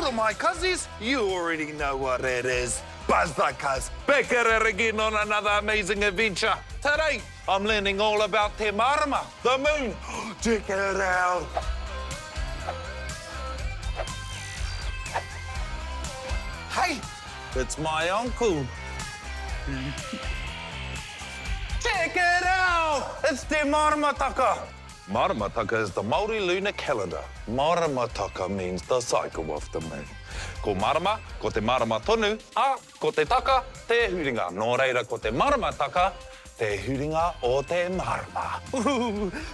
order, my cousins. You already know what it is. Buzz the Cuz, back at it again on another amazing adventure. Today, I'm learning all about Te Marama, the moon. Check it out. Hey, it's my uncle. Check it out! It's Te Maramataka. Maramataka is the Māori lunar calendar. Maramataka means the cycle of the moon. Ko marama, ko te marama tonu, ko te taka, te huringa. Nō reira, ko te maramataka, te huringa o te marama.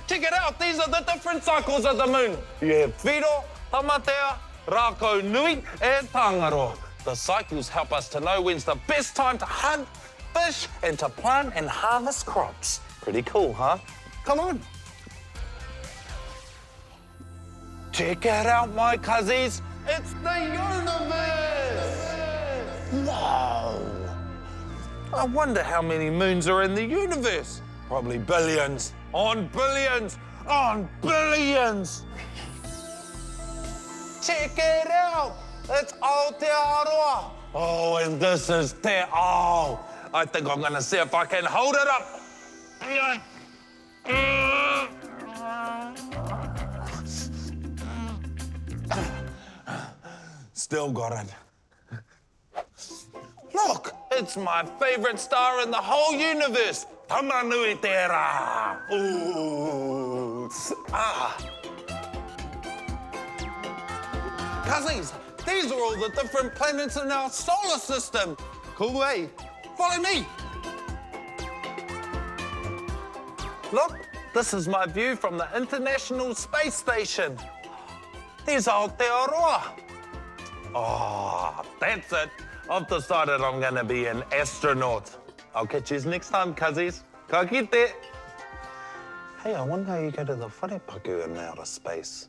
Check it out, these are the different cycles of the moon. You have whiro, tamatea, rākau nui, and tangaro. The cycles help us to know when's the best time to hunt, fish, and to plant and harvest crops. Pretty cool, huh? Come on. Check it out, my cousins. It's the universe! Wow! I wonder how many moons are in the universe. Probably billions, on billions, on billions. Check it out! It's Aotearoa. Oh, and this is Te Ao. I think I'm gonna see if I can hold it up. Still got it. Look, it's my favorite star in the whole universe. Tamanui te rā. Ooh. Cousins, these are all the different planets in our solar system. Cool, eh? Follow me. Look, this is my view from the International Space Station. There's Aotearoa. Oh, that's it. I've decided I'm gonna be an astronaut. I'll catch you next time, cousins. Ka kite. Hey, I wonder how you go to the wharepaku in outer space.